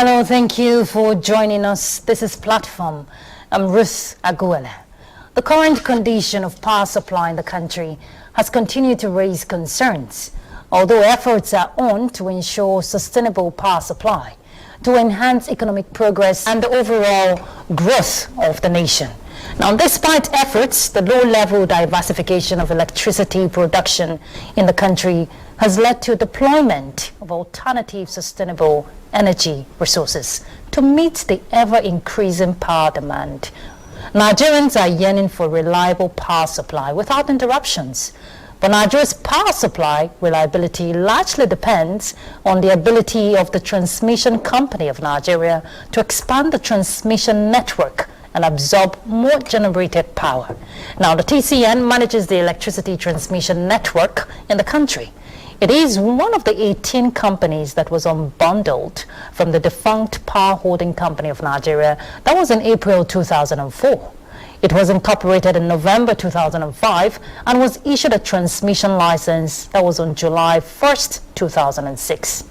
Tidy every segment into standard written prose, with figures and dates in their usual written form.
Hello, thank you for joining us. This is Platform. I'm Ruth Aguele. The current condition of power supply in the country has continued to raise concerns, although efforts are on to ensure sustainable power supply, to enhance economic progress and the overall growth of the nation. Now, despite efforts, the low-level diversification of electricity production in the country has led to deployment of alternative sustainable energy resources to meet the ever-increasing power demand. Nigerians are yearning for reliable power supply without interruptions. But Nigeria's power supply reliability largely depends on the ability of the transmission company of Nigeria to expand the transmission network and absorb more generated power. Now, the TCN manages the electricity transmission network in the country. It is one of the 18 companies that was unbundled from the defunct Power Holding Company of Nigeria. That was in April 2004. It was incorporated in November 2005 and was issued a transmission license that was on July 1st, 2006.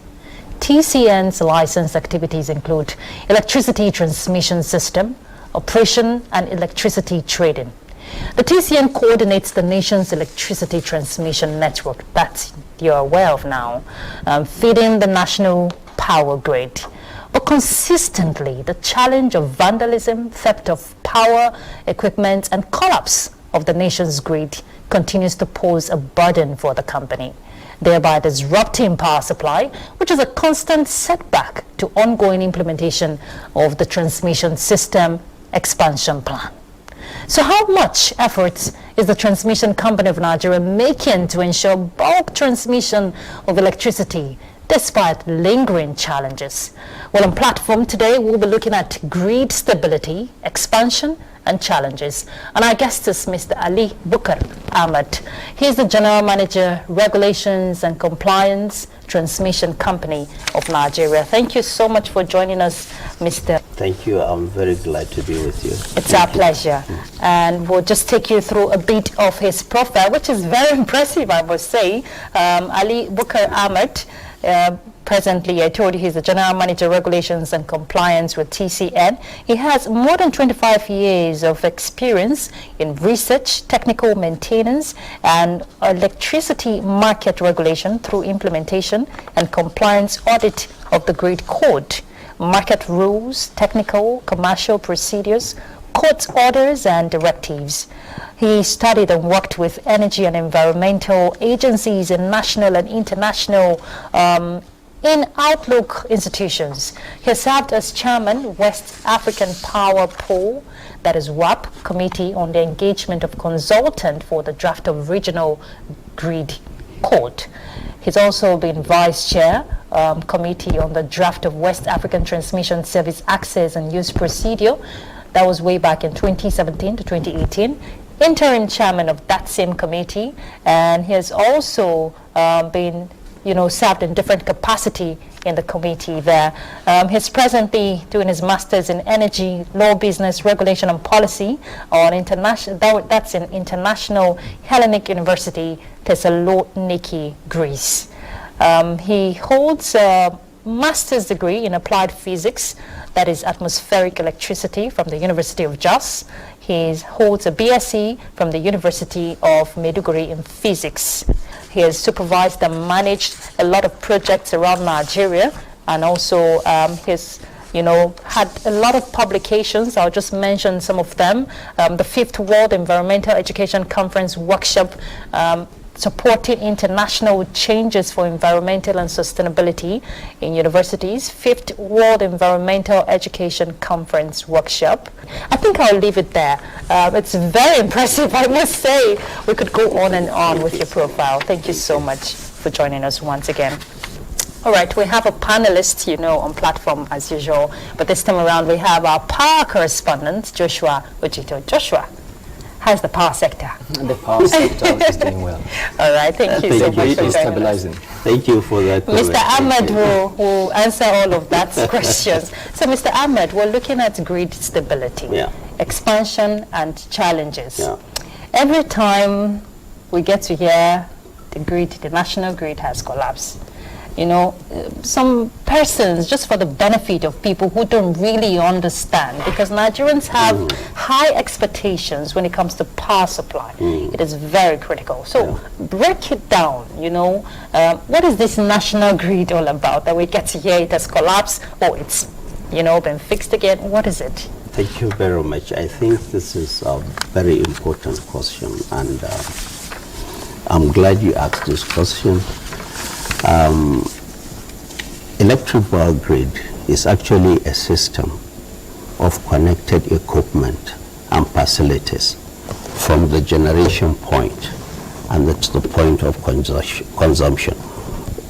TCN's license activities include electricity transmission system, operation, and electricity trading. The TCN coordinates the nation's electricity transmission network that you're aware of now, feeding the national power grid. But consistently, the challenge of vandalism, theft of power, equipment, and collapse of the nation's grid continues to pose a burden for the company, thereby disrupting power supply, which is a constant setback to ongoing implementation of the transmission system expansion plan. So how much effort is the Transmission Company of Nigeria making to ensure bulk transmission of electricity despite lingering challenges? Well, on Platform today, we'll be looking at grid stability, expansion, and challenges. And our guest is Mr. Ali Bukar Ahmed. He's the General Manager, Regulations and Compliance, Transmission Company of Nigeria. Thank you so much for joining us, Mr. Thank you. I'm very glad to be with you. It's our pleasure. And we'll just take you through a bit of his profile, which is very impressive, I must say. Ali Bukar Ahmed, presently, I told you he's the General Manager, Regulations and Compliance with TCN. He has more than 25 years of experience in research, technical maintenance, and electricity market regulation through implementation and compliance audit of the grid code, market rules, technical, commercial procedures, court orders, and directives. He studied and worked with energy and environmental agencies in national and international in Outlook institutions. He served as chairman, West African Power Pool, that is WAP, Committee on the Engagement of Consultant for the Draft of Regional Grid Code. He's also been vice chair, Committee on the Draft of West African Transmission Service Access and Use Procedure. That was way back in 2017 to 2018. Interim chairman of that same committee, and he has also been served in different capacity in the committee there. He's presently doing his master's in energy, law, business, regulation and policy on international, that's in International Hellenic University, Thessaloniki, Greece. He holds a master's degree in applied physics, that is atmospheric electricity, from the University of Jos. He holds a BSc from the University of Maiduguri in physics. He has supervised and managed a lot of projects around Nigeria, and also he's had a lot of publications. I'll just mention some of them. The 5th World Environmental Education Conference workshop, supporting international changes for environmental and sustainability in universities, 5th World Environmental Education Conference workshop. I think I'll leave it there. It's very impressive, I must say. We could go on and on with your profile. Thank you so much for joining us once again. All right, we have a panelist, on Platform as usual, but this time around we have our power correspondent, Joshua Ojito. Joshua, how's the power sector? The power sector is doing well. All right, thank you so much for stabilizing. Thank you for that. Mr. Ahmed will answer all of that questions. So, Mr. Ahmed, we're looking at grid stability, expansion, and challenges. Every time we get to hear the national grid has collapsed, some persons, just for the benefit of people who don't really understand, because Nigerians have high expectations when it comes to power supply. It is very critical. So break it down, what is this national grid all about that we get to hear it has collapsed or it's, been fixed again? What is it? Thank you very much. I think this is a very important question, and I'm glad you asked this question. Electric power grid is actually a system of connected equipment and facilities from the generation point and to the point of consumption.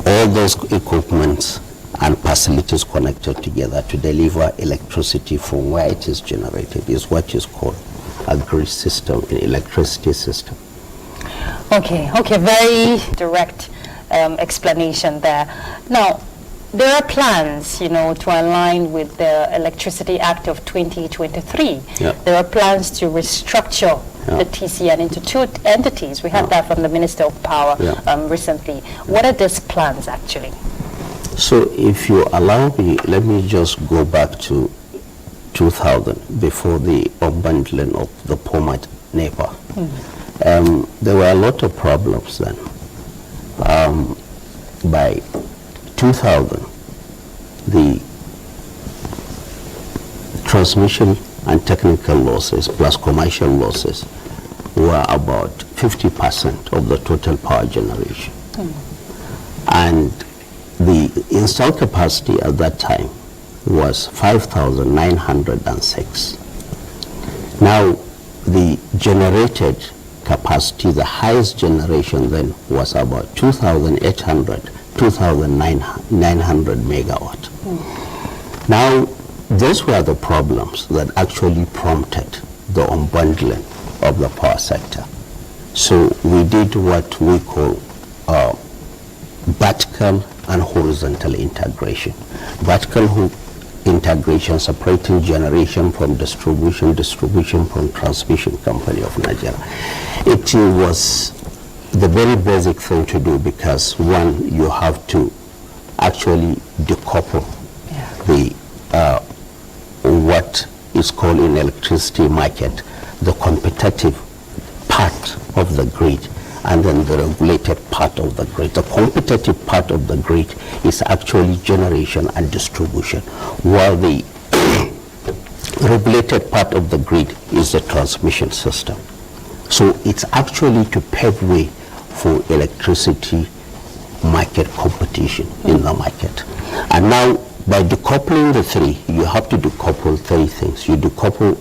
All those equipments and facilities connected together to deliver electricity from where it is generated is what is called a grid system, an electricity system. Okay, very direct explanation there. Now, there are plans, to align with the Electricity Act of 2023. Yeah. There are plans to restructure the TCN into two entities. We had that from the Minister of Power recently. What are these plans actually? So if you allow me, let me just go back to 2000, before the unbundling of the format NEPA. There were a lot of problems then. By 2000, the transmission and technical losses plus commercial losses were about 50% of the total power generation. And the installed capacity at that time was 5,906. Now, the generated capacity, the highest generation then was about 2,900 megawatt. Now, those were the problems that actually prompted the unbundling of the power sector. So we did what we call vertical and horizontal integration. Vertical integration, separating generation from distribution from transmission company of Nigeria. It was the very basic thing to do because, one, you have to actually decouple the what is called in electricity market the competitive part of the grid and then the regulated part of the grid. The competitive part of the grid is actually generation and distribution, while the regulated part of the grid is the transmission system. So it's actually to pave way for electricity market competition in the market. And now, by decoupling the three, you have to decouple three things. You decouple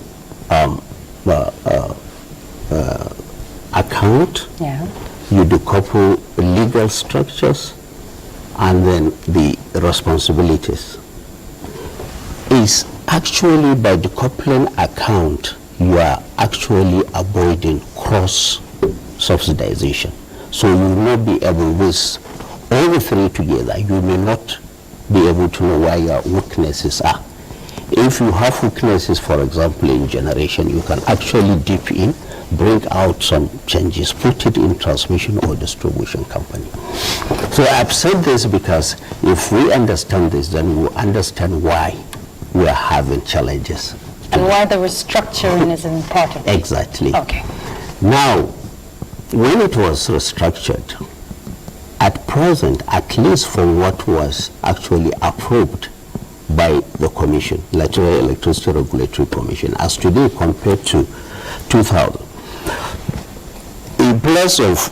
account, you decouple legal structures, and then the responsibilities. Is actually by decoupling account, you are actually avoiding cross subsidization. So you will not be able, with all the three together, you may not be able to know where your weaknesses are. If you have weaknesses, for example, in generation, you can actually dip in, bring out some changes, put it in transmission or distribution company. So I've said this because if we understand this, then we will understand why we are having challenges. And why the restructuring is important. Exactly. Okay. Now, when it was restructured, at present, at least from what was actually approved by the Commission, Nigerian Electricity Regulatory Commission, as today compared to 2000, in place of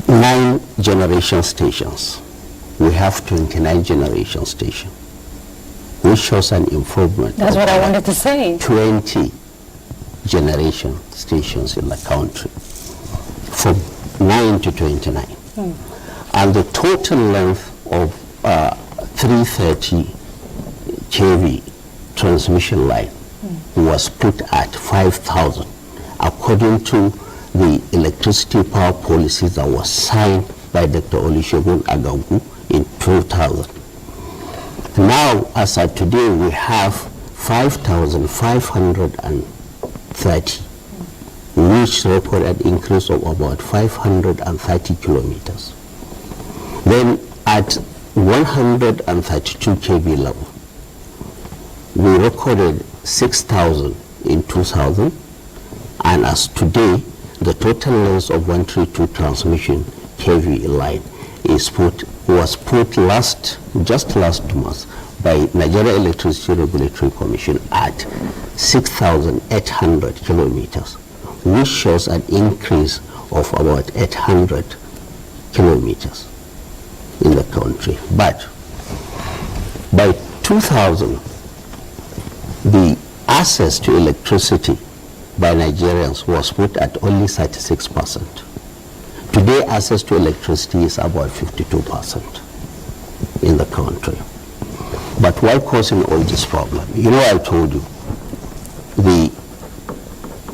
9 generation stations, we have 29 generation stations, which shows an improvement. That's what I wanted to say. 20 generation stations in the country, from 9 to 29. And the total length of 330 kV transmission line was put at 5,000, according to the electricity power policy that was signed by Dr. Olusegun Agagu in 2000. Now, as of today, we have 5,530, which recorded an increase of about 530 kilometers. Then at 132 kV level, we recorded 6,000 in 2000, and as today, the total length of 132 transmission kV line was put just last month by Nigeria Electricity Regulatory Commission at 6,800 kilometers, which shows an increase of about 800 kilometers in the country. But by 2000, the access to electricity by Nigerians was put at only 36%. Today, access to electricity is about 52% in the country. But why causing all this problem? You know, I told you, the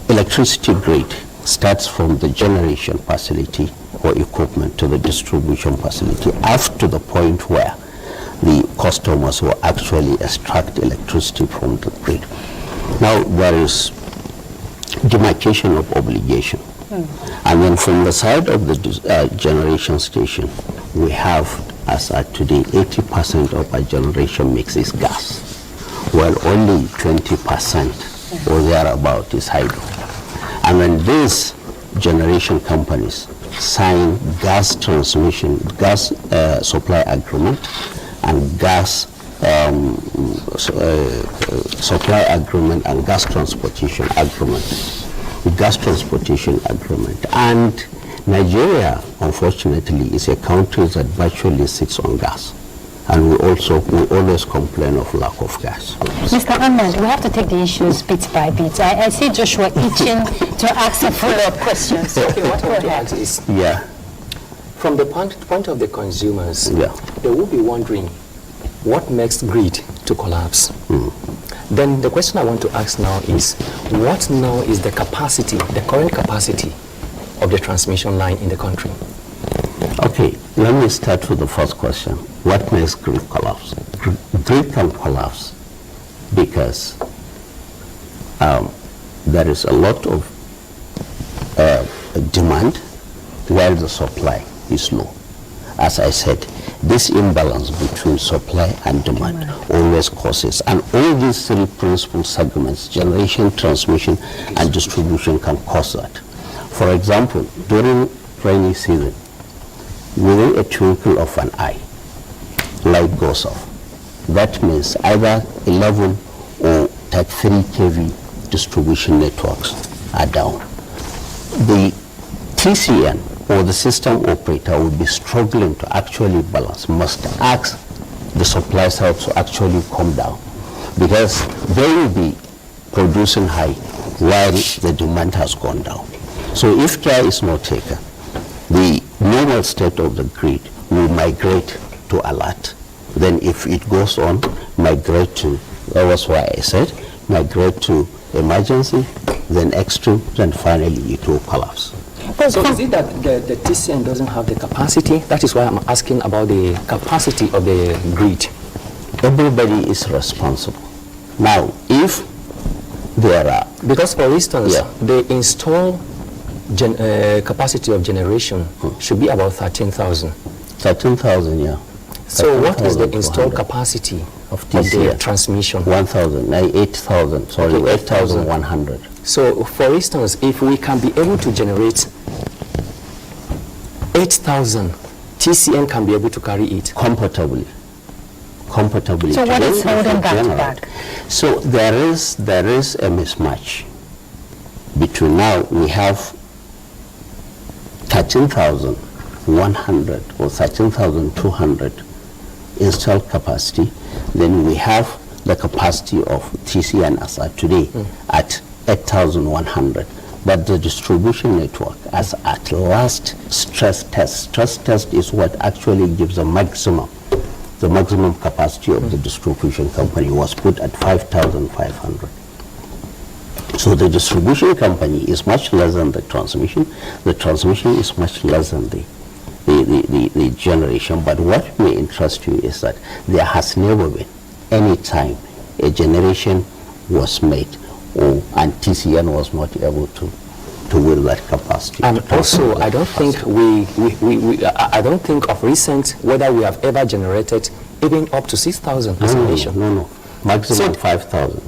electricity grid starts from the generation facility or equipment to the distribution facility up to the point where the customers will actually extract electricity from the grid. Now, there is demarcation of obligation. And then from the side of the generation station, we have, as at today, 80% of our generation mix is gas, while only 20% or thereabout is hydro. And when these generation companies sign gas transmission, gas supply agreement and gas supply agreement and gas transportation agreement. And Nigeria, unfortunately, is a country that virtually sits on gas. And we always complain of lack of gas. Mr. Ahmed, we have to take the issues bit by bit. I see Joshua itching to ask a follow-up question. So Okay, what I want to ask is, from the point of the consumers, Yeah. they will be wondering what makes grid to collapse. Then the question I want to ask now is, what now is the capacity, the current capacity of the transmission line in the country? Okay, let me start with the first question. What makes grid collapse? Grid can collapse because there is a lot of demand while the supply is low. As I said, this imbalance between supply and demand always causes, and all these three principal segments, generation, transmission, and distribution, can cause that. For example, during rainy season, within a twinkle of an eye, light goes off. That means either 11 or 33 kV distribution networks are down. The TCN, or the system operator, will be struggling to actually balance, must ask the supply side to actually come down, because they will be producing high while the demand has gone down. So if care is not taken, the normal state of the grid will migrate to alert. Then if it goes on, migrate to, that was why I said, migrate to emergency, then extreme, then finally it will collapse. So is it that the TCN doesn't have the capacity? That is why I'm asking about the capacity of the grid. Everybody is responsible. Now, if there are... Because, for instance, the installed capacity of generation should be about 13,000. 13,000, yeah. So what is the installed capacity of the transmission? 8,000, sorry, okay, 8,100. So, for instance, if we can be able to generate 8,000, TCN can be able to carry it comfortably. So what is holding that back? So there is a mismatch between, now we have 13,100 or 13,200 installed capacity. Then we have the capacity of TCN as at today at 8,100. But the distribution network, as at last stress test is what actually gives the maximum capacity of the distribution company was put at 5,500. So the distribution company is much less than the transmission. The transmission is much less than the generation. But what may interest you is that there has never been any time a generation was made and TCN was not able to to win that capacity. And also, I don't think I don't think of recent whether we have ever generated even up to 6,000 as a nation. No. Maximum 5,000.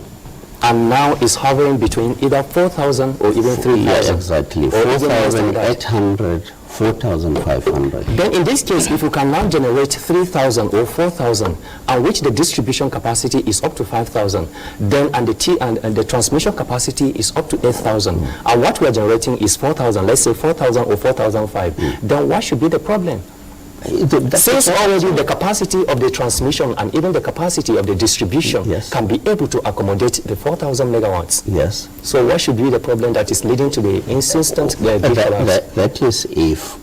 And now it's hovering between either 4,000 or even 3,000. Yeah, exactly. 4,800, 4,500. Then in this case, if you can now generate 3,000 or 4,000, and which the distribution capacity is up to 5,000, then and the transmission capacity is up to 8,000, and what we are generating is 4,000, let's say 4,000 or 4,005, then what should be the problem? Since already the capacity of the transmission and even the capacity of the distribution can be able to accommodate the 4,000 megawatts. Yes. So what should be the problem that is leading to the insistent grid collapse? That is if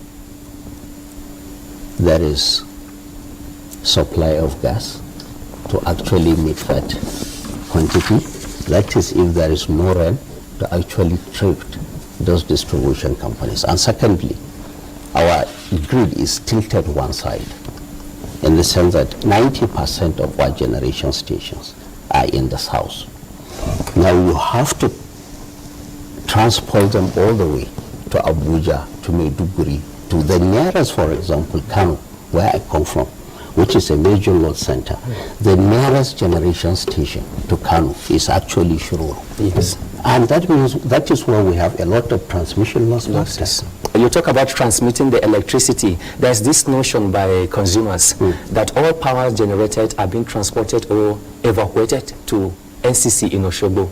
there is supply of gas to actually meet that quantity. That is if there is no rain to actually thrift those distribution companies. And secondly, our grid is tilted one side in the sense that 90% of our generation stations are in the south. Now you have to transport them all the way to Abuja, to Maiduguri, to the nearest, for example, Kano, where I come from, which is a major load center. The nearest generation station to Kano is actually Shiroro. Yes. And that means that is where we have a lot of transmission losses. You talk about transmitting the electricity. There's this notion by consumers that all power generated are being transported or evacuated to NCC in Osogbo.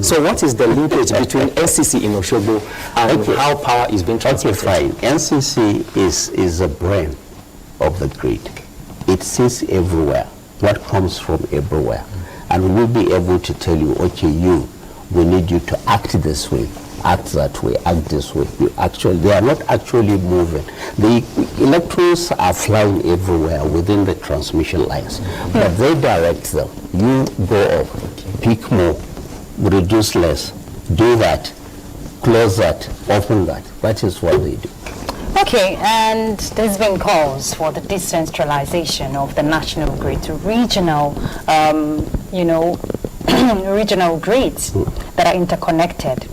So what is the linkage between NCC in Osogbo and how power is being transported? Okay, fine. NCC is a brain of the grid. It sees everywhere, what comes from everywhere. And we'll be able to tell you, okay, we need you to act this way, act that way, act this way. They are not actually moving. The electrons are flying everywhere within the transmission lines, but they direct them. You go up, pick more, reduce less, do that, close that, open that. That is what they do. Okay, and there's been calls for the decentralization of the national grid to regional, regional grids that are interconnected.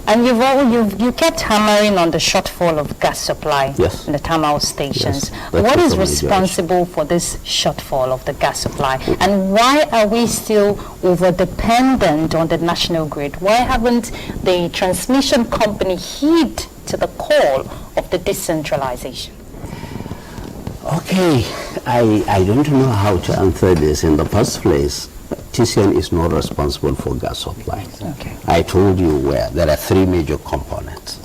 And you kept hammering on the shortfall of gas supply in the thermal stations. Yes, what is responsible for this shortfall of the gas supply? And why are we still over-dependent on the national grid? Why haven't the transmission company heed to the call of the decentralization? Okay, I don't know how to answer this. In the first place, TCN is not responsible for gas supply. Okay. I told you where there are three major components: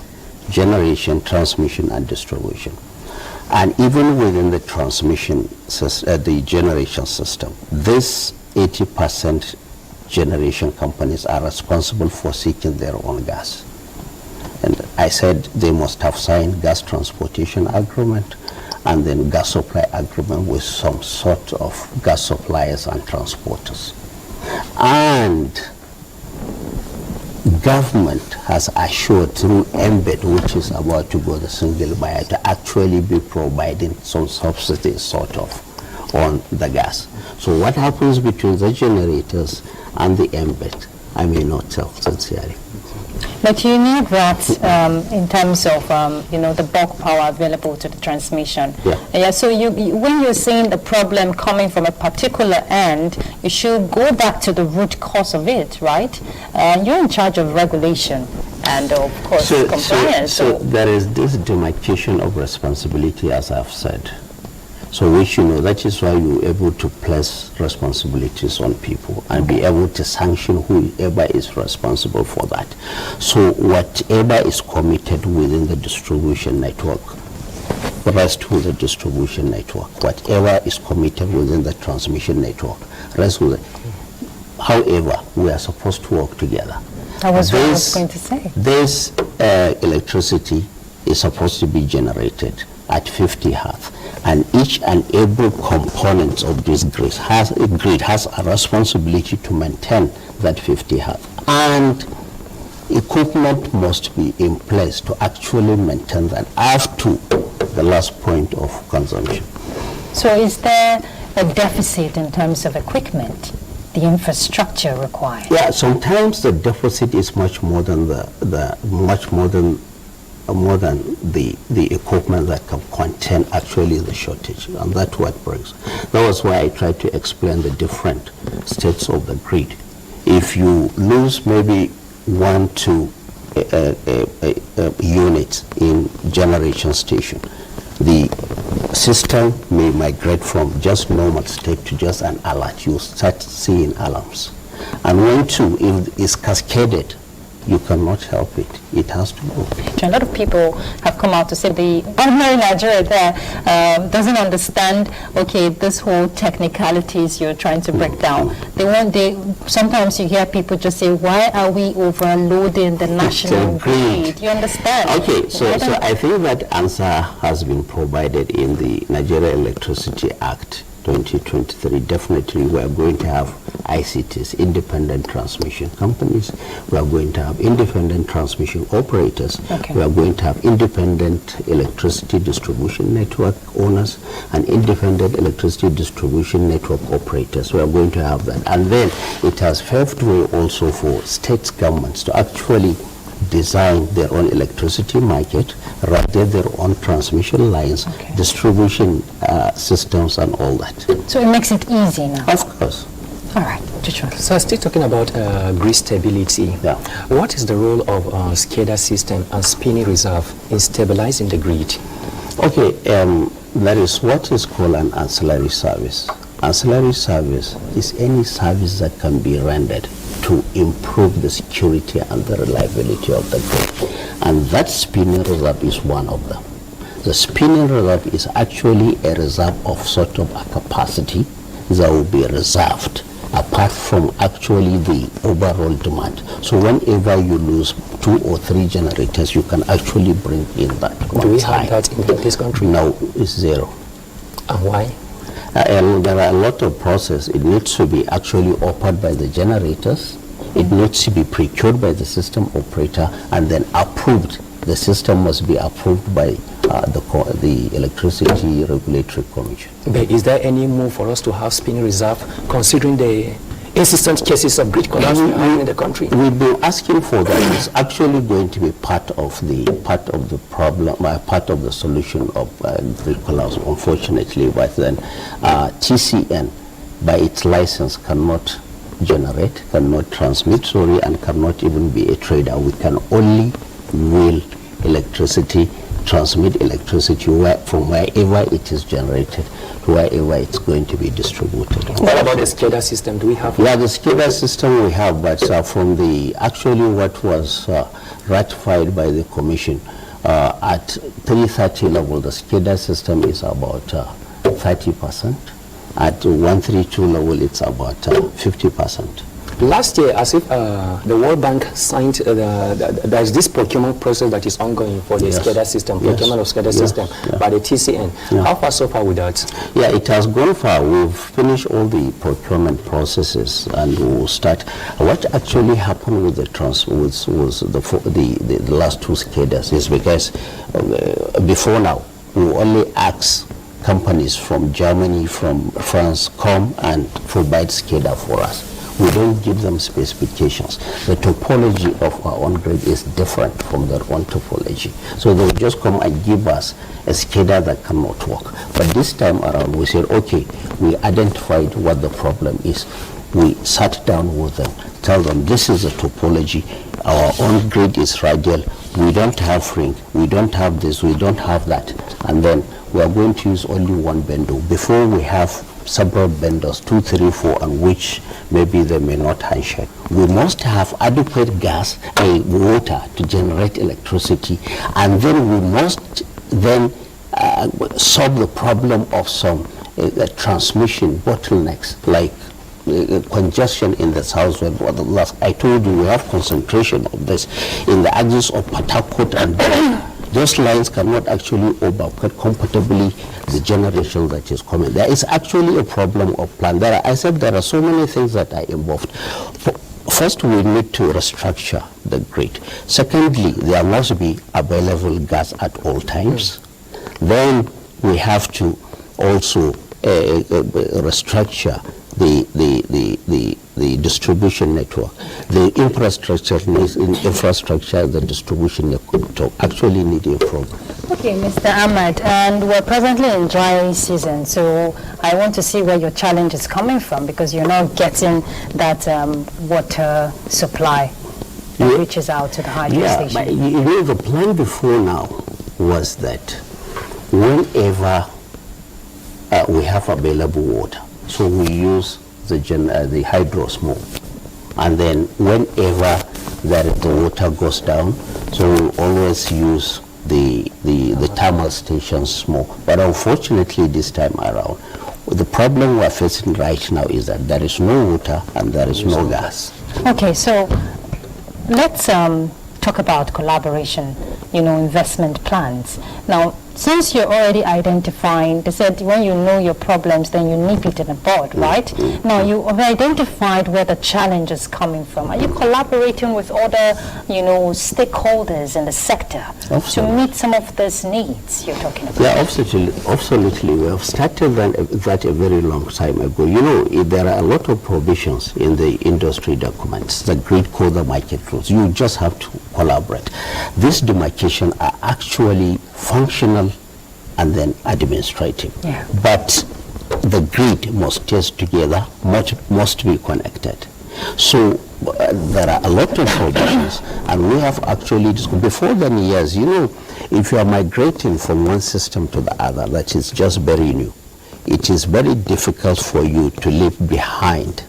generation, transmission, and distribution. And even within the transmission system, the generation system, this 80% generation companies are responsible for seeking their own gas. And I said they must have signed gas transportation agreement and then gas supply agreement with some sort of gas suppliers and transporters. And government has assured through MBED, which is about to go the single buyer, to actually be providing some subsidies sort of on the gas. So what happens between the generators and the MBED, I may not tell sincerely. But you need that in terms of, the bulk power available to the transmission. So when you're seeing the problem coming from a particular end, you should go back to the root cause of it, right? You're in charge of regulation and, of course, compliance. So there is this demarcation of responsibility, as I've said. So we should know that is why you're able to place responsibilities on people and be able to sanction whoever is responsible for that. So whatever is committed within the distribution network, rest with the distribution network. Whatever is committed within the transmission network, rest with it. However, we are supposed to work together. That was what I was going to say. This electricity is supposed to be generated at 50 Hertz. And each and every component of this grid has a responsibility to maintain that 50 Hertz. And equipment must be in place to actually maintain that up to the last point of consumption. So is there a deficit in terms of equipment, the infrastructure required? Yeah, sometimes the deficit is much more than more than the equipment that can contain actually the shortage, and that's what brings. That was why I tried to explain the different states of the grid. If you lose maybe 1 to units in generation station, the system may migrate from just normal state to just an alert. You start seeing alarms. And when two, if it's cascaded, you cannot help it. It has to go. A lot of people have come out to say the ordinary Nigeria there doesn't understand, okay, this whole technicalities you're trying to break down. Sometimes you hear people just say, why are we overloading the national grid? You understand? Okay, so I think that answer has been provided in the Nigeria Electricity Act 2023. Definitely we are going to have ICTs, independent transmission companies. We are going to have independent transmission operators. Okay. We are going to have independent electricity distribution network owners and independent electricity distribution network operators. We are going to have that. And then it has paved way also for state governments to actually design their own electricity market, rather their own transmission lines, okay, distribution systems and all that. So it makes it easy now. Of course. All right, Joshua. So still talking about grid stability. Yeah. What is the role of SCADA system and spinning reserve in stabilizing the grid? Okay, that is what is called an ancillary service. Ancillary service is any service that can be rendered to improve the security and the reliability of the grid. And that spinning reserve is one of them. The spinning reserve is actually a reserve of sort of a capacity that will be reserved apart from actually the overall demand. So whenever you lose 2 or 3 generators, you can actually bring in that. Do we have that in this country? No, it's 0. And why? There are a lot of process. It needs to be actually offered by the generators. It needs to be procured by the system operator and then approved. The system must be approved by the Electricity Regulatory Commission. But is there any move for us to have spinning reserve, considering the insistent cases of grid collapse in the country? We've been asking for that. It's actually going to be part of the problem, part of the solution of grid collapse, unfortunately. But then TCN, by its license, cannot generate, cannot transmit, and cannot even be a trader. We can only wheel electricity, transmit electricity from wherever it is generated to wherever it's going to be distributed. What about the SCADA system? Do we have? Yeah, the SCADA system we have, but from the actually what was ratified by the Commission at 330 level, the SCADA system is about 30%. At 132 level, it's about 50%. Last year, as if the World Bank signed, there's this procurement process that is ongoing for the SCADA system, procurement of SCADA system by the TCN. How far so far with that? Yeah, it has gone far. We've finished all the procurement processes and we'll start. What actually happened with the the last 2 SCADAs is because before now, we only ask companies from Germany, from France, come and provide SCADA for us. We don't give them specifications. The topology of our own grid is different from their own topology. So they'll just come and give us a SCADA that cannot work. But this time around, we said, okay, we identified what the problem is. We sat down with them, tell them this is the topology. Our own grid is radial. We don't have ring. We don't have this. We don't have that. And then we are going to use only one vendor. Before we have several vendors, 2, 3, 4, and which maybe they may not handshake. We must have adequate gas and water to generate electricity, and then we must then solve the problem of some transmission bottlenecks, like congestion in the southwest. I told you we have concentration of this in the axis of Port Harcourt and those lines cannot actually overcut comfortably the generation that is coming. There is actually a problem of plan. I said there are so many things that are involved. First, we need to restructure the grid. Secondly, there must be available gas at all times. Then we have to also restructure the distribution network. The infrastructure, the distribution network actually need improvement. Okay, Mr. Ahmed, and we're presently in dry season, so I want to see where your challenge is coming from, because you're not getting that water supply that reaches out to the hydro station. But the plan before now was that whenever we have available water, so we use the hydros more, and then whenever the water goes down, so we'll always use the thermal stations more. But unfortunately this time around, the problem we're facing right now is that there is no water and there is no gas. Okay, so let's talk about collaboration, investment plans. Now, since you're already identifying, they said when you know your problems, then you nip it in the bud, right? Now, you have identified where the challenge is coming from. Are you collaborating with other, stakeholders in the sector to meet some of these needs you're talking about? Yeah, absolutely. We have started that a very long time ago. There are a lot of provisions in the industry documents, the grid code, the market rules. You just have to collaborate. These demarcations are actually functional and then administrative. Yeah. But the grid must test together, must be connected. So there are a lot of provisions, and we have actually, before the years, if you are migrating from one system to the other, that is just very new, it is very difficult for you to leave behind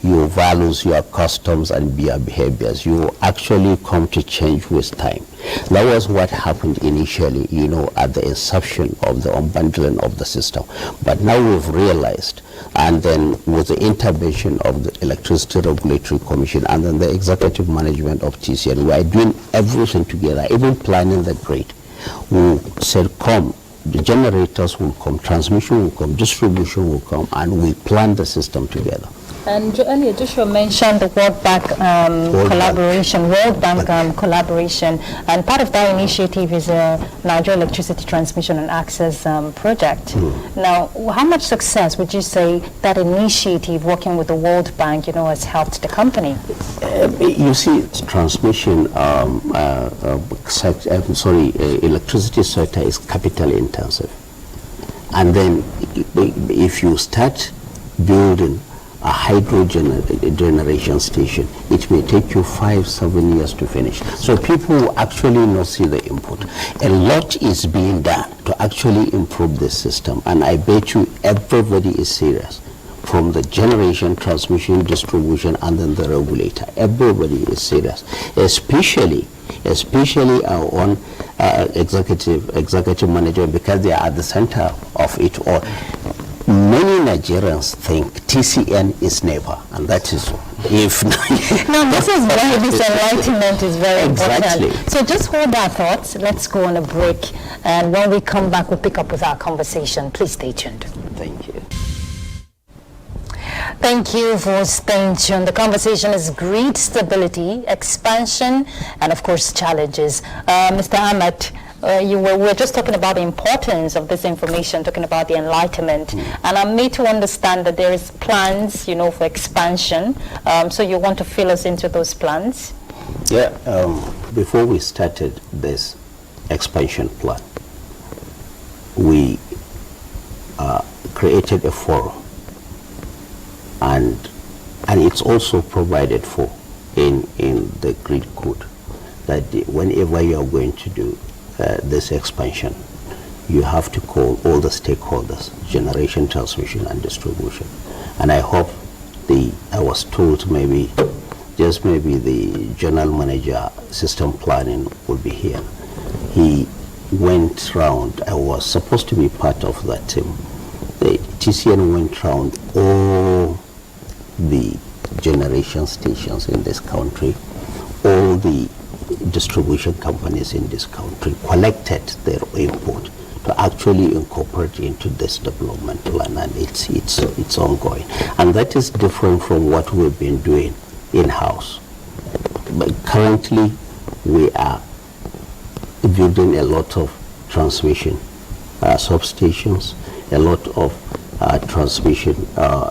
your values, your customs, and your behaviors. You actually come to change with time. That was what happened initially, at the inception of the unbundling of the system. But now we've realized, and then with the intervention of the Electricity Regulatory Commission and then the executive management of TCN, we are doing everything together, even planning the grid. We said, come, the generators will come, transmission will come, distribution will come, and we plan the system together. And earlier, Joshua mentioned the World Bank collaboration, and part of that initiative is a Nigerian Electricity Transmission and Access project. Now, how much success would you say that initiative working with the World Bank, has helped the company? You see, transmission, electricity sector is capital intensive, and then if you start building a hydrogen generation station, it may take you 5-7 years to finish. So people will actually not see the input. A lot is being done to actually improve the system, and I bet you everybody is serious, from the generation, transmission, distribution, and then the regulator. Everybody is serious, especially our own executive manager, because they are at the center of it all. Many Nigerians think TCN is never, and that is if no, this enlightenment is very exactly important. So just hold our thoughts. Let's go on a break, and when we come back, we'll pick up with our conversation. Please stay tuned. Thank you. Thank you for staying tuned. The conversation is grid stability, expansion, and of course challenges. Mr. Ahmed, we were just talking about the importance of this information, talking about the enlightenment, and I'm made to understand that there is plans, for expansion. So you want to fill us into those plans? Yeah. Before we started this expansion plan, we created a forum, and it's also provided for in the grid code that whenever you are going to do this expansion, you have to call all the stakeholders, generation, transmission, and distribution. And I hope I was told maybe the general manager system planning will be here. He went round. I was supposed to be part of that team. The TCN went round all the generation stations in this country, all the distribution companies in this country, collected their input to actually incorporate into this development plan, and it's ongoing. And that is different from what we've been doing in-house. But currently, we are building a lot of transmission substations, a lot of transmission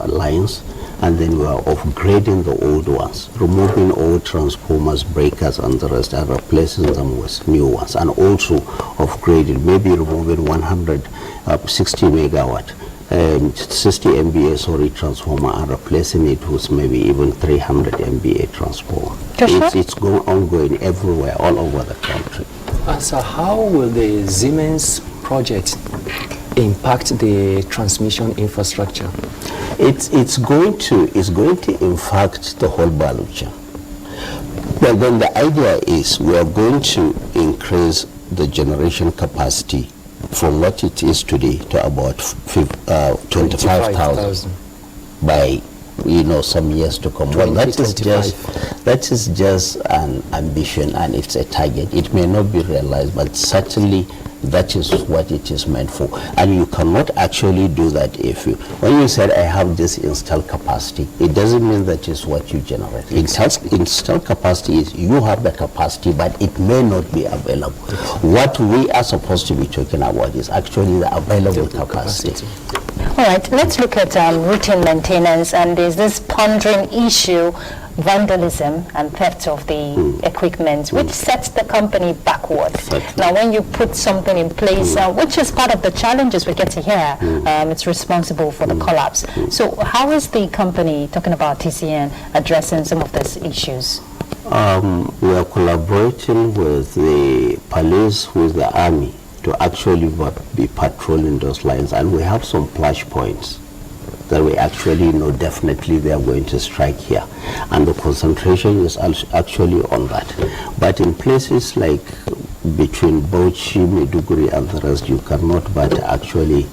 lines, and then we are upgrading the old ones, removing old transformers, breakers, and the rest, and replacing them with new ones, and also upgrading, maybe removing 160 megawatt, 60 MVA, sorry, transformer, and replacing it with maybe even 300 MVA transformer. It's ongoing everywhere, all over the country. So how will the Siemens project impact the transmission infrastructure? It's going to impact the whole value chain. But then the idea is we are going to increase the generation capacity from what it is today to about 25,000 by some years to come. Well, that is just an ambition, and it's a target. It may not be realized, but certainly that is what it is meant for. And you cannot actually do that when you said I have this installed capacity, it doesn't mean that is what you generate. Installed capacity is you have the capacity, but it may not be available. What we are supposed to be talking about is actually the available capacity. All right, let's look at routine maintenance, and there's this pondering issue, vandalism and theft of the equipment, which sets the company backward. Now, when you put something in place, which is part of the challenges we get to hear, it's responsible for the collapse. So how is the company, talking about TCN, addressing some of these issues? We are collaborating with the police, with the army, to actually be patrolling those lines, and we have some flash points that we actually know definitely they are going to strike here, and the concentration is actually on that. But in places like between Bauchi, Maiduguri, and the rest, you cannot but actually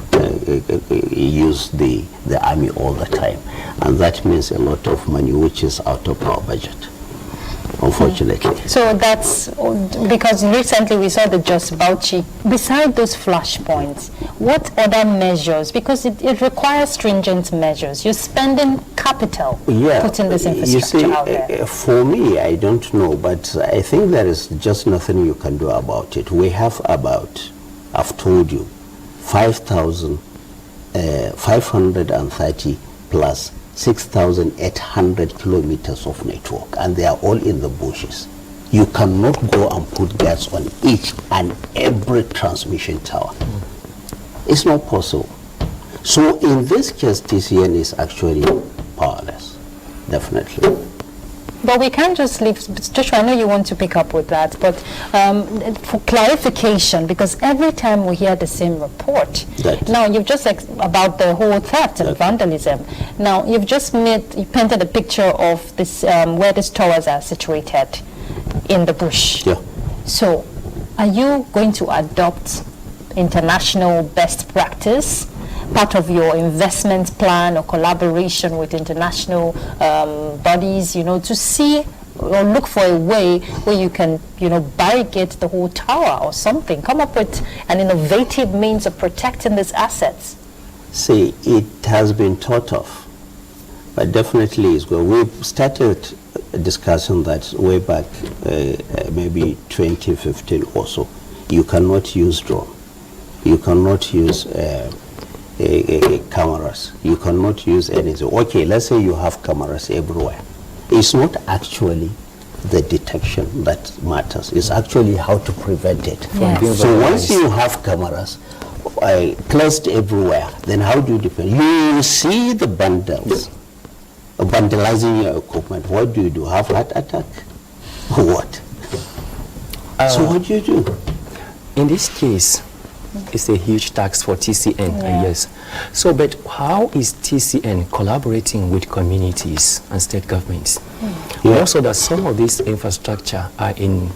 use the army all the time, and that means a lot of money which is out of our budget, unfortunately. So that's because recently we saw the Just Bauchi. Beside those flashpoints, what other measures, because it requires stringent measures, you're spending capital putting this infrastructure out there. For me, I don't know, but I think there is just nothing you can do about it. We have about, I've told you, 530 plus 6,800 kilometers of network, and they are all in the bushes. You cannot go and put gas on each and every transmission tower. It's not possible. So in this case, TCN is actually powerless, definitely. But we can't just leave, Joshua, I know you want to pick up with that, but for clarification, because every time we hear the same report, now you've just about the whole theft and vandalism. Now you painted a picture of this, where these towers are situated in the bush. Yeah. So are you going to adopt international best practice, part of your investment plan or collaboration with international bodies, to see or look for a way where you can, barricade the whole tower or something, come up with an innovative means of protecting these assets? See, it has been thought of, but definitely it's good. We've started discussing that way back, maybe 2015 or so. You cannot use drone. You cannot use cameras. You cannot use anything. Okay, let's say you have cameras everywhere. It's not actually the detection that matters. It's actually how to prevent it. Yes. So once you have cameras placed everywhere, then how do you defend? You see the vandals vandalizing your equipment. What do you do? Have heart attack? What? So what do you do? In this case, it's a huge tax for TCN, yes. So, but how is TCN collaborating with communities and state governments? Also, that some of this infrastructure are in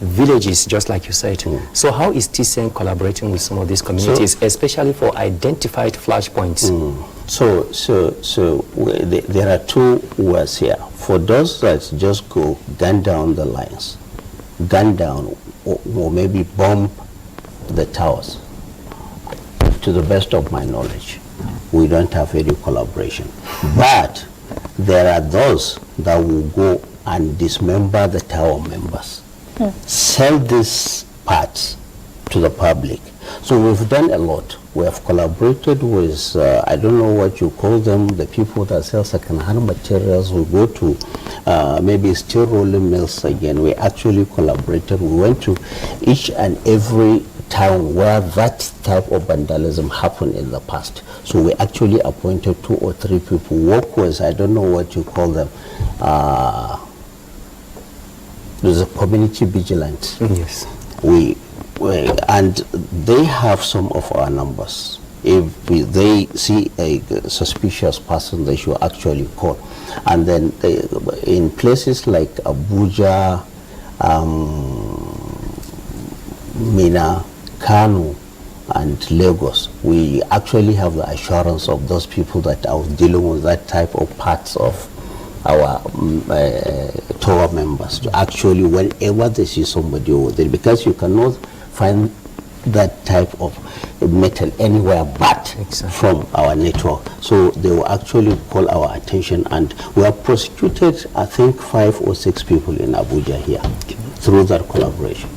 villages, just like you said. So, how is TCN collaborating with some of these communities, especially for identified flashpoints? There are two words here. For those that just go gun down the lines, gun down, or maybe bomb the towers, to the best of my knowledge, we don't have any collaboration. But there are those that will go and dismember the tower members, sell these parts to the public. So we've done a lot. We have collaborated with, I don't know what you call them, the people that sell second-hand materials. We go to maybe steel rolling mills again. We actually collaborated. We went to each and every town where that type of vandalism happened in the past. So we actually appointed 2 or 3 people, work with, I don't know what you call them, there's a community vigilance. Yes. And they have some of our numbers. If they see a suspicious person, they should actually call. And then in places like Abuja, Mina, Kano, and Lagos, we actually have the assurance of those people that are dealing with that type of parts of our tour members to actually, whenever they see somebody with it, because you cannot find that type of metal anywhere but from our network. So they will actually call our attention, and we have prosecuted, I think, 5 or 6 people in Abuja here through that collaboration.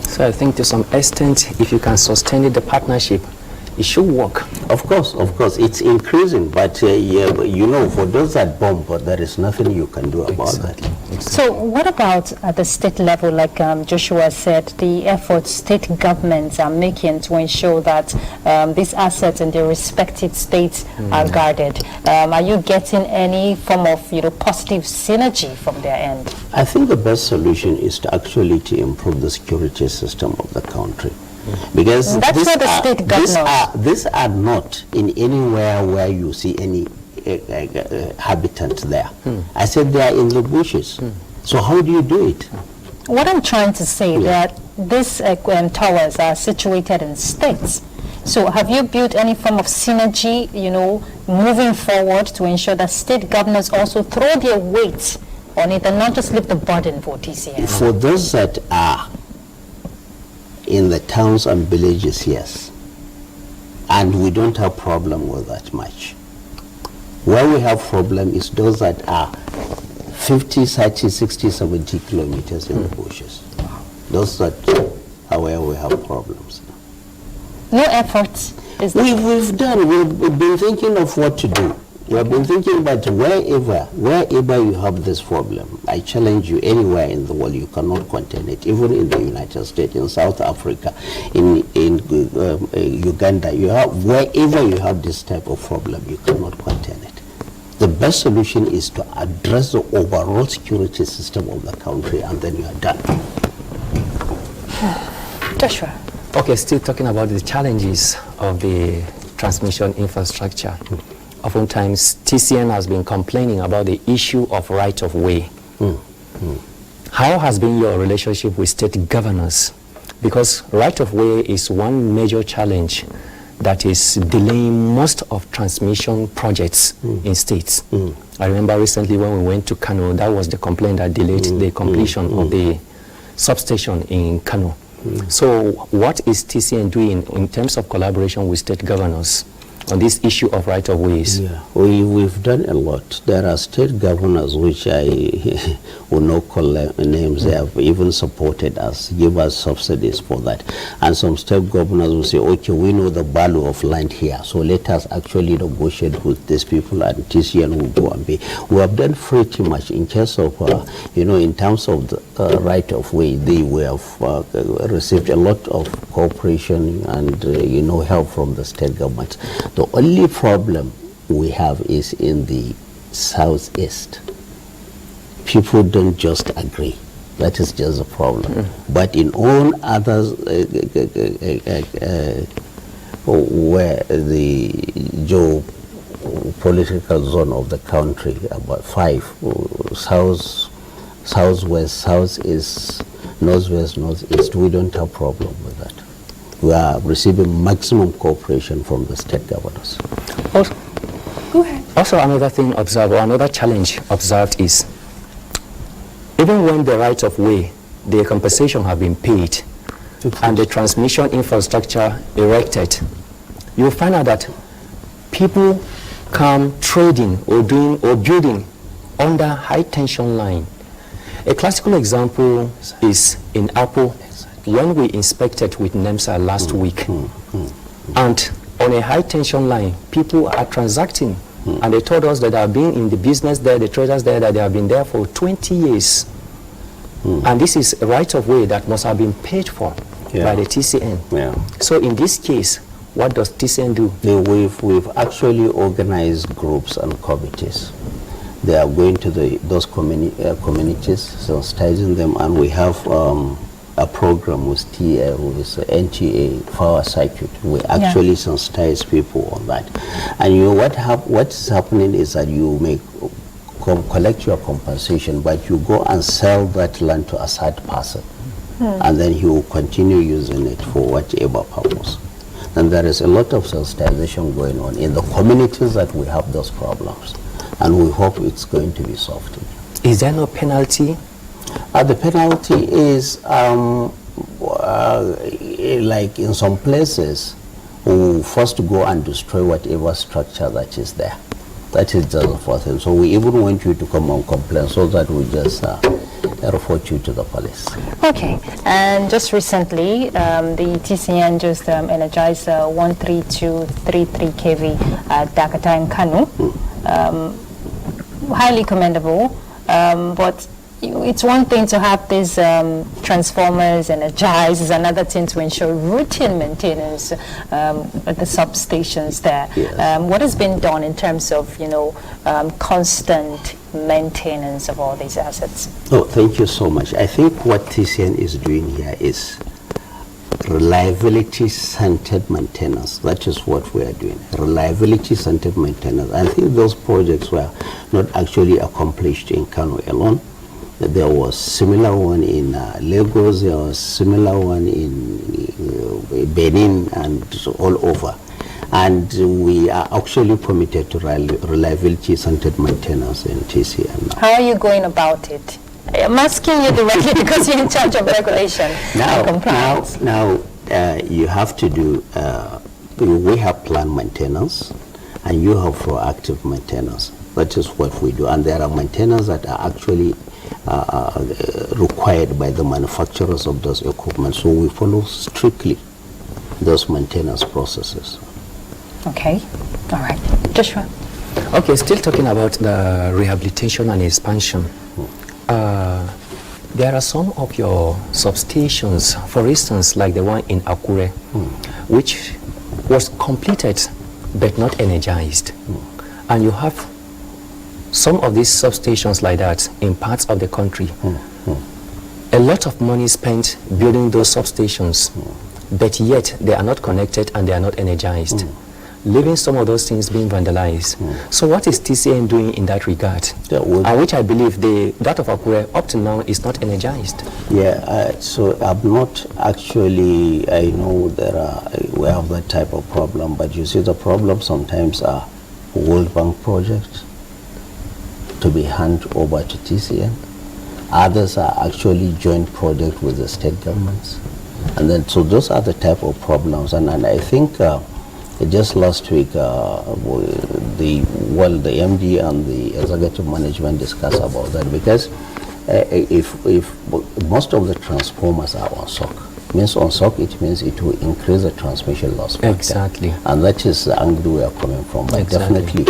So I think to some extent, if you can sustain the partnership, it should work. Of course, it's increasing, but yeah, you know, for those that bomb, but there is nothing you can do about that. So what about at the state level, like Joshua said, the efforts state governments are making to ensure that these assets in their respective states are guarded? Are you getting any form of positive synergy from their end? I think the best solution is to actually improve the security system of the country. Because that's where the state governors. These are not in anywhere where you see any habitant there. I said they are in the bushes. So how do you do it? What I'm trying to say that these towers are situated in states. So have you built any form of synergy, moving forward to ensure that state governors also throw their weight on it and not just leave the burden for TCN? For those that are in the towns and villages, yes. And we don't have problem with that much. Where we have problem is those that are 50, 30, 60, 70 kilometers in the bushes. Those that are where we have problems. No efforts. We've been thinking of what to do. We have been thinking about wherever you have this problem, I challenge you, anywhere in the world, you cannot contain it. Even in the United States, in South Africa, in Uganda, wherever you have this type of problem, you cannot contain it. The best solution is to address the overall security system of the country, and then you are done. Joshua. Okay, still talking about the challenges of the transmission infrastructure. Oftentimes, TCN has been complaining about the issue of right-of-way. How has been your relationship with state governors? Because right-of-way is one major challenge that is delaying most of transmission projects in states. I remember recently when we went to Kano, that was the complaint that delayed the completion of the substation in Kano. So what is TCN doing in terms of collaboration with state governors on this issue of right-of-ways? Yeah, we've done a lot. There are state governors which I will not call names. They have even supported us, give us subsidies for that. And some state governors will say, okay, we know the value of land here, so let us actually negotiate with these people, and TCN will go and pay. We have done pretty much in case of, in terms of the right-of-way. We have received a lot of cooperation and, help from the state government. The only problem we have is in the southeast. People don't just agree. That is just a problem. But in all others, where the geopolitical zone of the country, about 5, southwest, southeast, northwest, northeast, we don't have problem with that. We are receiving maximum cooperation from the state governors. Also, go ahead. Also, another thing observed, or another challenge observed is, even when the right-of-way, the compensation have been paid, and the transmission infrastructure erected, you'll find out that people come trading or building under high-tension line. A classical example is in Apple. When we inspected with NEMSA last week, And on a high tension line, people are transacting. And they told us that they have been in the business there, the traders there, that they have been there for 20 years. And this is a right of way that must have been paid for by the TCN. Yeah. So in this case, what does TCN do? We've actually organized groups and committees. They are going to those communities, sensitizing them, and we have a program with NTA, Power Circuit. We actually sensitize people on that. And you know what's happening is that you may collect your compensation, but you go and sell that land to a third person, and then he will continue using it for whatever purpose. And there is a lot of sensitization going on in the communities that we have those problems, and we hope it's going to be solved. Is there no penalty? The penalty is like in some places, we first go and destroy whatever structure that is there. That is just the first thing. So we even want you to come and complain, so that we just report you to the police. Okay, and just recently, the TCN just energized 13233 kV at Dakata in Kano. Highly commendable, but it's one thing to have these transformers energized, it's another thing to ensure routine maintenance at the substations there. Yes. What has been done in terms of, constant maintenance of all these assets? Oh, thank you so much. I think what TCN is doing here is reliability-centered maintenance. That is what we are doing. Reliability-centered maintenance. I think those projects were not actually accomplished in Kano alone. There was similar one in Lagos, there was similar one in Benin, and all over. And we are actually committed to reliability-centered maintenance in TCN now. How are you going about it? I'm asking you directly because you're in charge of regulation and compliance. Now, you have to do, we have planned maintenance, and you have proactive maintenance. That is what we do. And there are maintenance that are actually required by the manufacturers of those equipment. So we follow strictly those maintenance processes. Okay, all right. Joshua. Okay, still talking about the rehabilitation and expansion. There are some of your substations, for instance, like the one in Akure, which was completed but not energized. And you have some of these substations like that in parts of the country. A lot of money spent building those substations, but yet they are not connected and they are not energized, leaving some of those things being vandalized. So what is TCN doing in that regard? And which I believe that of Akure up to now is not energized. Yeah, so I'm not actually, I know we have that type of problem, but you see the problem sometimes are World Bank projects to be handed over to TCN. Others are actually joint projects with the state governments. And then, so those are the type of problems. And I think just last week, the MD and the executive management discussed about that, because if most of the transformers are on SOC, means on SOC, it means it will increase the transmission loss factor. Exactly. And that is the angle we are coming from. But definitely,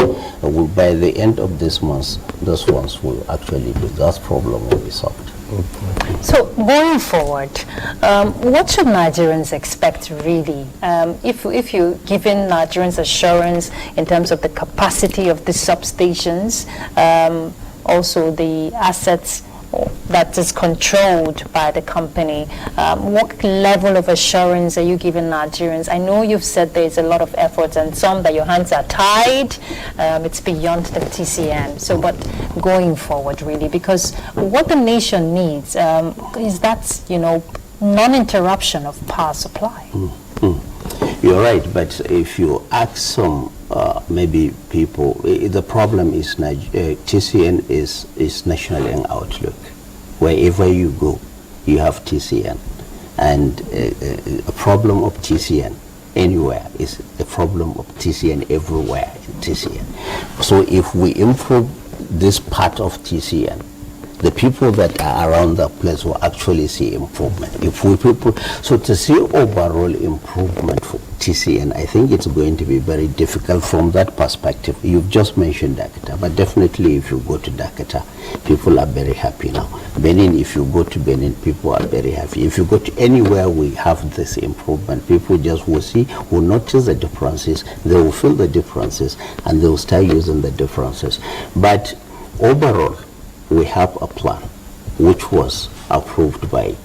by the end of this month, those ones will actually be, that problem will be solved. So going forward, what should Nigerians expect really? If you're giving Nigerians assurance in terms of the capacity of the substations, also the assets that is controlled by the company, what level of assurance are you giving Nigerians? I know you've said there's a lot of efforts and some that your hands are tied, it's beyond the TCN. So, but going forward really, because what the nation needs is that, non-interruption of power supply. You're right, but if you ask some maybe people, the problem is TCN is national in outlook. Wherever you go, you have TCN. And a problem of TCN anywhere is a problem of TCN everywhere in TCN. So if we improve this part of TCN, the people that are around that place will actually see improvement. So to see overall improvement for TCN, I think it's going to be very difficult from that perspective. You've just mentioned Dakota, but definitely if you go to Dakota, people are very happy now. Benin, if you go to Benin, people are very happy. If you go to anywhere we have this improvement, people just will notice the differences, they will feel the differences, and they will start using the differences. But overall, we have a plan which was approved by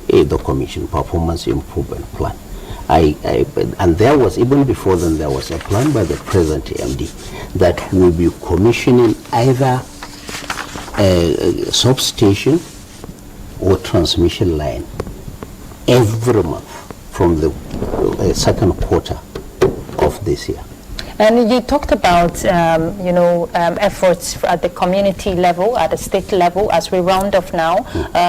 the Commission, Performance Improvement Plan. And there was, even before then, there was a plan by the present MD that will be commissioning either a substation or transmission line every month from the second quarter of this year. And you talked about, efforts at the community level, at the state level, as we round off now.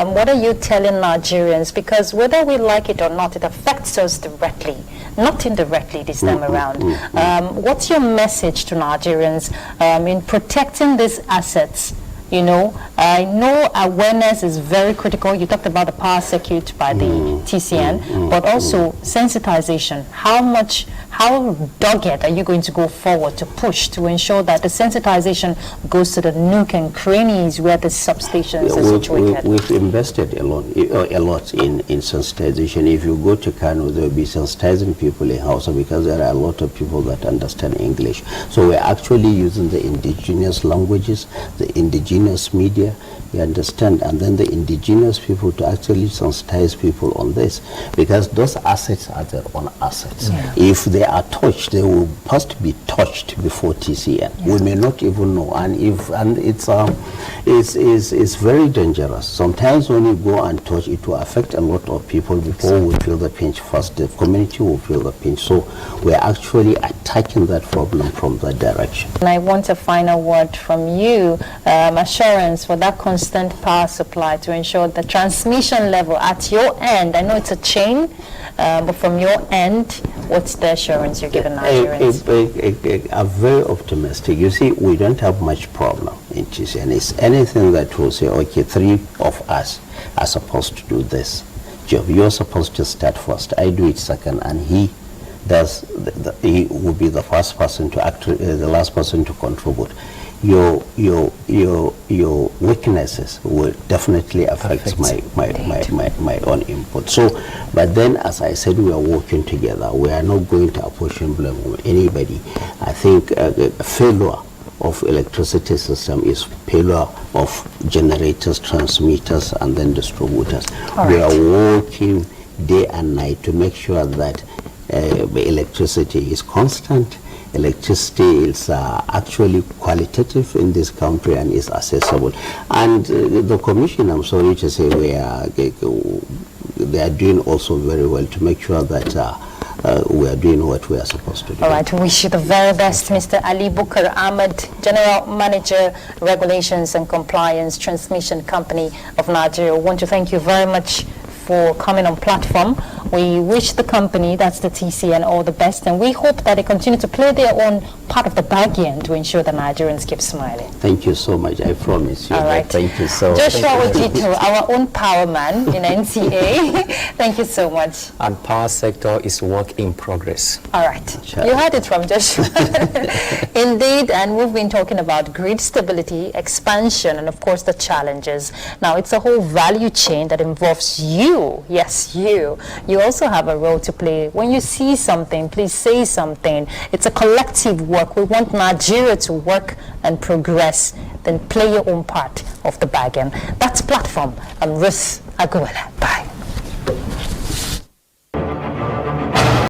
What are you telling Nigerians? Because whether we like it or not, it affects us directly, not indirectly this time around. What's your message to Nigerians in protecting these assets? I know awareness is very critical. You talked about the power circuit by the TCN, but also sensitization. How dogged are you going to go forward to push to ensure that the sensitization goes to the nook and crannies where the substations are situated? We've invested a lot in sensitization. If you go to Kano, there will be sensitizing people in Hausa because there are a lot of people that understand English. So we're actually using the indigenous languages, the indigenous media, you understand, and then the indigenous people to actually sensitize people on this, because those assets are their own assets. If they are touched, they will first be touched before TCN. We may not even know, and it's very dangerous. Sometimes when you go and touch, it will affect a lot of people before we feel the pinch first. The community will feel the pinch. So we're actually attacking that problem from that direction. And I want a final word from you, assurance for that constant power supply to ensure the transmission level at your end. I know it's a chain, but from your end, what's the assurance you're giving Nigerians? I'm very optimistic. You see, we don't have much problem in TCN. It's anything that will say, okay, 3 of us are supposed to do this job. You're supposed to start first. I do it second, and he does. He will be the first person to the last person to contribute. Your weaknesses will definitely affect my own input. So, but then, as I said, we are working together. We are not going to apportion blame on anybody. I think failure of electricity system is failure of generators, transmitters, and then distributors. We are working day and night to make sure that the electricity is constant. Electricity is actually qualitative in this country and is accessible. And the Commission, I'm sorry to say, they are doing also very well to make sure that we are doing what we are supposed to do. All right, we wish you the very best, Mr. Ali Bukar Ahmed, General Manager, Regulations and Compliance, Transmission Company of Nigeria. I want to thank you very much for coming on platform. We wish the company, that's the TCN, all the best, and we hope that they continue to play their own part of the bargain to ensure that Nigerians keep smiling. Thank you so much. I promise you. All right. Thank you so much. Joshua Ojito, our own power man in NTA. Thank you so much. And power sector is work in progress. All right. You heard it from Joshua. Indeed, and we've been talking about grid stability, expansion, and of course the challenges. Now, it's a whole value chain that involves you. Yes, you. You also have a role to play. When you see something, please say something. It's a collective work. We want Nigeria to work and progress. Then play your own part of the bargain. That's Platform. I'm Ruth Aguela. Bye.